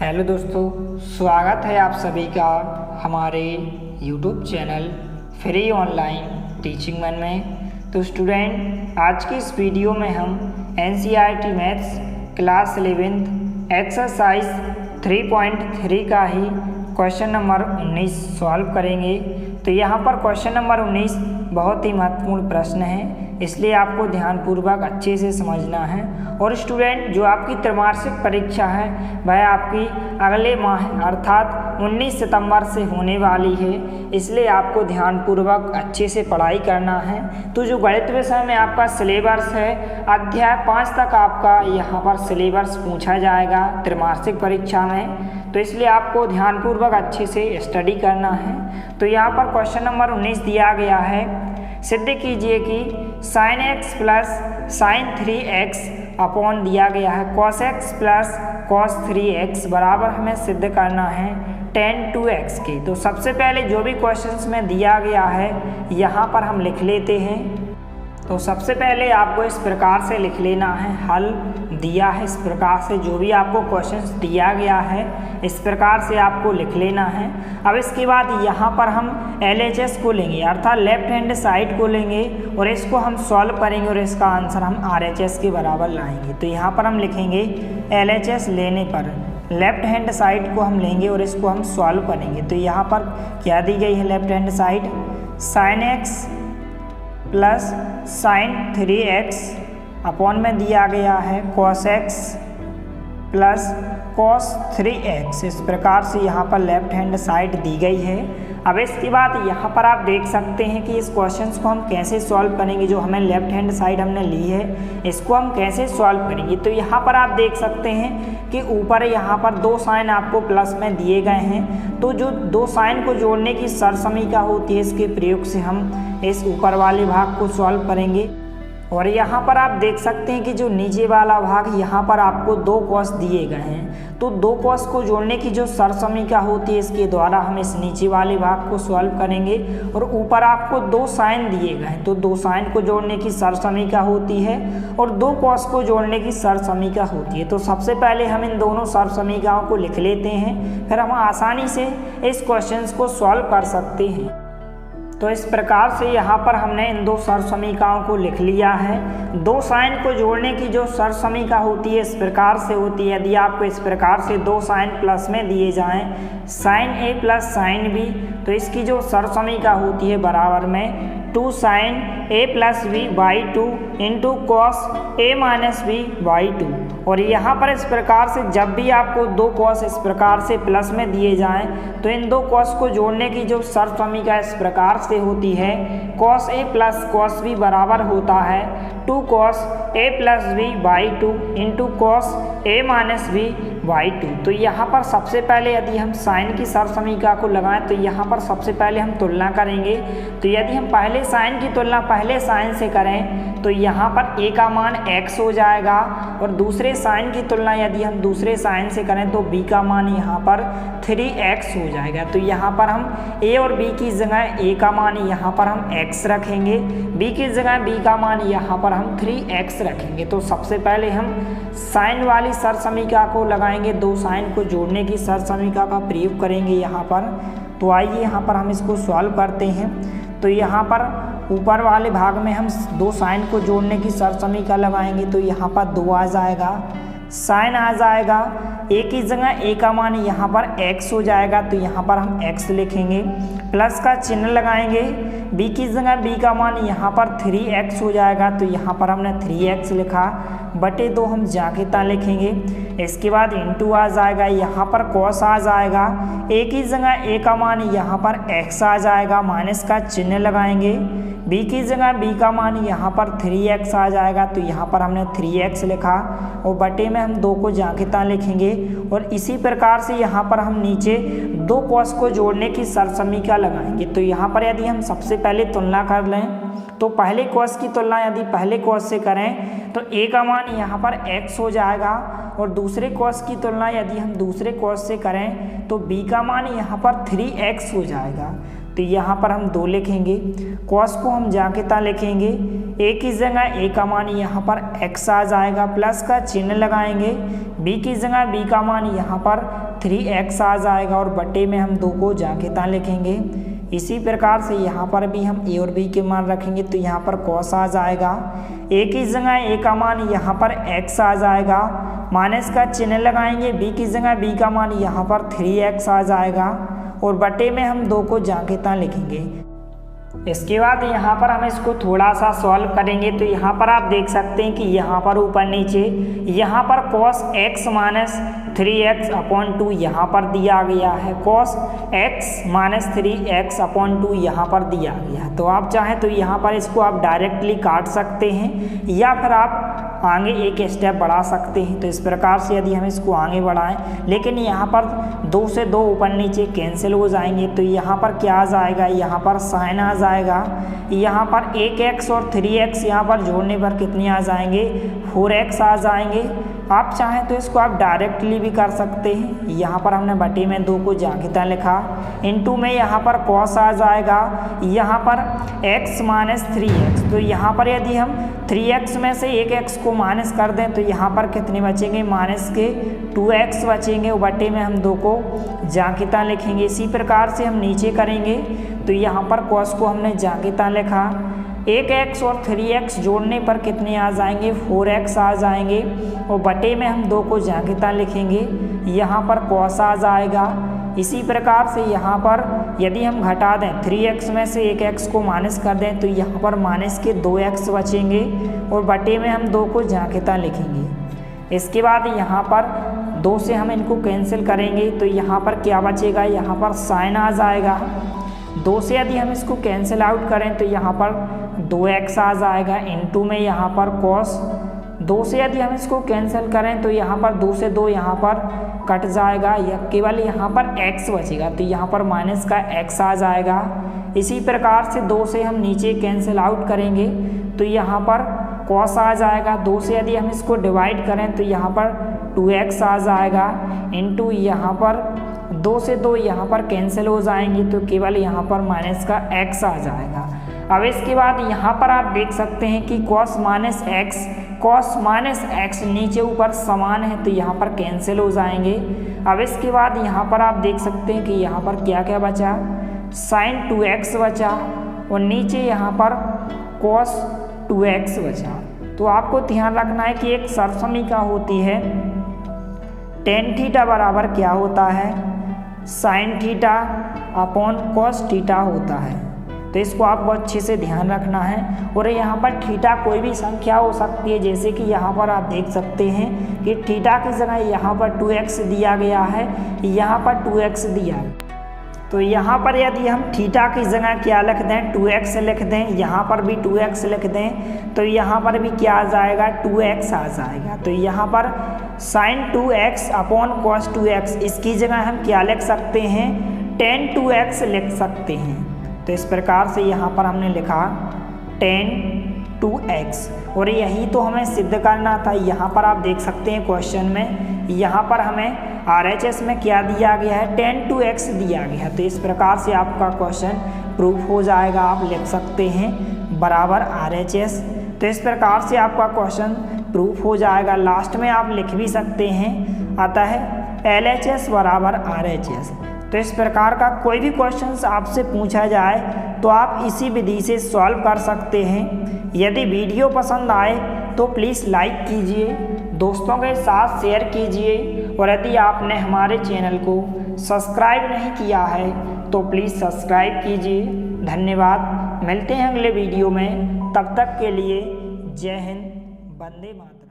Hello दोस्तों, स्वागत है आप सभी का हमारे YouTube channel free online teaching मन में। तो स्टूडेंट, आज की इस वीडियो में हम NCERT मैथ्स क्लास 11 एक्सरसाइज 3.3 का ही क्वेश्चन नंबर 19 सॉल्व करेंगे। तो यहाँ पर क्वेश्चन नंबर 19 बहुत ही महत्वपूर्ण प्रश्न है, इसलिए आपको ध्यानपूर्वक अच्छे से समझना है। और स्टूडेंट, जो आपकी त्रैमासिक परीक्षा है वह आपकी अगले माह अर्थात 19 सितंबर से होने वाली है, इसलिए आपको ध्यानपूर्वक अच्छे से पढ़ाई करना है। तो जो गणित विषय में आपका सिलेबस है, अध्याय 5 तक आपका यहाँ पर सिलेबस पूछा जाएगा त्रैमासिक परीक्षा में, तो इसलिए आपको ध्यानपूर्वक अच्छे से स्टडी करना है। तो यहाँ पर क्वेश्चन नंबर 19 दिया गया है, सिद्ध कीजिए कि sin x plus sin 3x upon दिया गया है cos x plus cos 3x बराबर हमें सिद्ध करना है tan 2x के। तो सबसे पहले जो भी क्वेश्चंस में दिया गया है यहाँ पर हम लिख लेते हैं। तो सबसे पहले आपको इस प्रकार से लिख लेना है, हल दिया है इस प्रकार से, जो भी आपको क्वेश्चंस दिया गया है इस प्रकार से आपको लिख लेना है। अब इसके बाद यहाँ पर हम LHS को लेंगे अर्थात लेफ्ट हैंड साइड को लेंगे और इसको हम सॉल्व करेंगे और इसका आंसर हम RHS के बराबर लाएंगे। तो यहाँ पर हम लिखेंगे LHS लेने पर लेफ्ट हैंड साइड को हम लेंगे और इसको हम सॉल्व करेंगे। तो यहाँ पर क्या दी गई है left hand side, sin x plus sin 3x upon में दिया गया है cos x plus cos 3x, इस प्रकार से यहाँ पर लेफ्ट हैंड साइड दी गई है। अब इसके बाद यहाँ पर आप देख सकते हैं कि इस क्वेश्चंस को हम कैसे सॉल्व करेंगे। जो हमें लेफ्ट हैंड साइड हमने ली है इसको हम कैसे सॉल्व करेंगे। तो यहाँ पर आप देख सकते हैं कि ऊपर यहाँ पर दो साइन आपको प्लस में दिए गए हैं, तो जो दो साइन को जोड़ने की सरसमीका होती है इसके प्रयोग से हम इस ऊपर वाले भाग को सॉल्व करेंगे। और यहाँ पर आप देख सकते हैं कि जो नीचे वाला भाग यहाँ पर आपको दो कॉस दिए गए हैं, तो दो कॉस को जोड़ने की जो सरसमीका होती है इसके द्वारा हम इस नीचे वाले भाग को सॉल्व करेंगे। और ऊपर आपको दो साइन दिए गए हैं, तो दो साइन को जोड़ने की सरसमीका होती है और दो कॉस को जोड़ने की सरसमीका होती है। तो सबसे पहले हम इन दोनों सरसमीकाओं को लिख लेते हैं, फिर हम आसानी से इस क्वेश्चन को सॉल्व कर सकते हैं। तो इस प्रकार से यहाँ पर हमने इन दो सरसमीकाओं को लिख लिया है। दो साइन को जोड़ने की जो सरसमीका होती है इस प्रकार से होती है, यदि आपको इस प्रकार से दो साइन प्लस में दिए जाएं sin a plus sin b, तो इसकी जो सरसमीका होती है बराबर में 2 sin a plus b by 2 into cos a minus b by 2। और यहाँ पर इस प्रकार से जब भी आपको दो कॉस इस प्रकार से प्लस में दिए जाएं तो इन दो कॉस को जोड़ने की जो सरसमीका इस प्रकार से होती है cos a plus cos b बराबर होता है 2 cos a plus b by 2 into cos a minus b by 2। तो यहाँ पर सबसे पहले यदि हम साइन की सरसमीका को लगाएं तो यहाँ पर सबसे पहले हम तुलना करेंगे। तो यदि हम पहले साइन की तुलना पहले साइन से करें तो यहाँ पर a का मान x हो जाएगा, और दूसरे साइन की तुलना यदि हम दूसरे साइन से करें तो b का मान यहाँ पर 3x हो जाएगा। तो यहाँ पर हम a और b की जगह a का मान यहाँ पर हम x रखेंगे, b की जगह b का मान यहाँ पर हम 3x रखेंगे। तो सबसे पहले हम साइन वाली सरसमीका को लगाएंगे, दो साइन को जोड़ने की सरसमीका का प्रयोग करेंगे यहाँ पर। तो आइए यहाँ पर हम इसको सॉल्व करते हैं। तो यहाँ पर ऊपर वाले भाग में हम दो साइन को जोड़ने की सरसमीका लगाएंगे, तो यहाँ पर 2 आ जाएगा, साइन आ जाएगा, a की जगह a का मान यहाँ पर x हो जाएगा, तो यहाँ पर हम x लिखेंगे, प्लस का चिन्ह लगाएंगे, b की जगह b का मान यहाँ पर 3x हो जाएगा, तो यहाँ पर हमने 3x लिखा, बटे 2 हम जाकेता लिखेंगे। इसके बाद इंटू आ जाएगा, यहाँ पर कॉस आ जाएगा, a की जगह a का मान यहाँ पर x आ जाएगा, माइनस का चिन्ह लगाएंगे, b की जगह b का मान यहाँ पर 3x आ जाएगा, तो यहाँ पर हमने 3x लिखा और बटे में हम 2 को जाकेता लिखेंगे। और इसी प्रकार से यहाँ पर हम नीचे दो कॉस को जोड़ने की सरसमीका लगाएंगे। तो यहाँ पर यदि हम सबसे पहले तुलना कर लें तो पहले कॉस की तुलना यदि पहले कॉस से करें तो a का मान यहाँ पर x हो जाएगा, और दूसरे कॉस की तुलना यदि हम दूसरे कॉस से करें तो b का मान यहाँ पर 3x हो जाएगा। तो यहाँ पर हम 2 लिखेंगे, कॉस को हम जाकेता लिखेंगे, a की जगह a का मान यहाँ पर x आ जाएगा, प्लस का चिन्ह लगाएंगे, बी की जगह बी का मान यहाँ पर 3x आ जाएगा और बटे में हम 2 को जाकेता लिखेंगे। इसी प्रकार से यहाँ पर भी हम a और b के मान रखेंगे तो यहाँ पर cos आ जाएगा। a की जगह a का मान यहाँ पर x आ जाएगा, माइनस का चिन्ह लगाएंगे। b की जगह b का मान यहाँ पर 3x आ जाएगा और बटे में हम 2 को जाकेता लिखेंगे। इसके बाद यहाँ पर हम इसको थोड़ा सा सॉल्व करेंगे तो यहाँ पर आप देख सकते हैं कि यहाँ पर ऊपर नीचे यहाँ पर cos x minus 3x upon 2 यहाँ पर दिया गया है, cos x minus 3x upon 2 यहाँ पर दिया गया है। तो आप चाहें तो यहाँ पर इसको आप डायरेक्टली काट सकते हैं या फिर आप आगे एक स्टेप बढ़ा सकते हैं। तो इस प्रकार से यदि हम इसको आगे बढ़ाएं, लेकिन यहाँ पर 2 से 2 ऊपर नीचे कैंसिल हो जाएंगे तो यहाँ पर क्या आ जाएगा, यहाँ पर साइन आ जाएगा। यहाँ पर 1x और 3x यहाँ पर जोड़ने पर कितने आ जाएंगे, 4x आ जाएंगे। आप चाहें तो इसको आप डायरेक्टली भी कर सकते हैं। यहाँ पर हमने बटे में 2 को जाकेता लिखा, इनटू में यहाँ पर cos आ जाएगा, यहाँ पर x माइनस 3x। तो यहाँ पर यदि हम 3x में से 1x को माइनस कर दें तो यहाँ पर कितने बचेंगे, माइनस के 2x बचेंगे और बटे में हम 2 को जाकेता लिखेंगे। इसी प्रकार से हम नीचे करेंगे तो यहाँ पर cos को हमने जाकेता लिखा, 1x और 3x जोड़ने पर कितने आ जाएंगे, 4x आ जाएंगे और बटे में हम 2 को जाकेता लिखेंगे। यहाँ पर cos आ जाएगा। इसी प्रकार से यहाँ पर यदि हम घटा दें 3x में से 1x को माइनस कर दें तो यहाँ पर माइनस के 2x बचेंगे और बटे में हम 2 को जाकेता लिखेंगे। इसके बाद यहाँ पर 2 से हम इनको कैंसिल करेंगे तो यहाँ पर क्या बचेगा, यहाँ पर साइन आ जाएगा। 2 से यदि हम इसको कैंसिल आउट करें तो यहाँ पर 2x आ जाएगा, इनटू में यहाँ पर cos। 2 से यदि हम इसको कैंसिल करें तो यहाँ पर 2 से 2 यहाँ पर कट जाएगा, या केवल यहाँ पर x बचेगा तो यहाँ पर माइनस का x आ जाएगा। इसी प्रकार से 2 से हम नीचे कैंसिल आउट करेंगे तो यहाँ पर cos आ जाएगा। 2 से यदि हम इसको डिवाइड करें तो यहाँ पर 2x आ जाएगा, इनटू यहाँ पर 2 से 2 यहाँ पर कैंसिल हो जाएंगे तो केवल यहाँ पर माइनस का x आ जाएगा। अब इसके बाद यहाँ पर आप देख सकते हैं कि cos माइनस x नीचे ऊपर समान है तो यहाँ पर कैंसिल हो जाएंगे। अब इसके बाद यहाँ पर आप देख सकते हैं कि यहाँ पर क्या क्या बचा, sin 2x बचा और नीचे यहाँ पर cos 2x बचा। तो आपको ध्यान रखना है कि एक सरसमीका होती है, tan थीटा बराबर क्या होता है, sin theta upon cos theta होता है। तो इसको आपको अच्छे से ध्यान रखना है। और यहाँ पर थीटा कोई भी संख्या हो सकती है, जैसे कि यहाँ पर आप देख सकते हैं कि थीटा की जगह यहाँ पर 2x दिया गया है, यहाँ पर 2x दिया है। तो यहाँ पर यदि हम थीटा की जगह क्या लिख दें, 2x लिख दें, यहाँ पर भी 2x लिख दें तो यहाँ पर भी क्या आ जाएगा, 2x आ जाएगा। तो यहाँ पर sin 2x upon cos 2x, इसकी जगह हम क्या लिख सकते हैं, tan 2x लिख सकते हैं। तो इस प्रकार से यहाँ पर हमने लिखा tan 2x और यही तो हमें सिद्ध करना था। यहाँ पर आप देख सकते हैं क्वेश्चन में, यहाँ पर हमें RHS में क्या दिया गया है, tan 2x दिया गया है। तो इस प्रकार से आपका क्वेश्चन प्रूफ हो जाएगा, आप लिख सकते हैं बराबर RHS। तो इस प्रकार से आपका क्वेश्चन प्रूफ हो जाएगा। लास्ट में आप लिख भी सकते हैं, आता है LHS बराबर RHS। तो इस प्रकार का कोई भी क्वेश्चन आपसे पूछा जाए तो आप इसी विधि से सॉल्व कर सकते हैं। यदि वीडियो पसंद आए तो प्लीज़ लाइक कीजिए, दोस्तों के साथ शेयर कीजिए और यदि आपने हमारे चैनल को सब्सक्राइब नहीं किया है तो प्लीज़ सब्सक्राइब कीजिए। धन्यवाद, मिलते हैं अगले वीडियो में, तब तक के लिए जय हिंद, वंदे मातरम।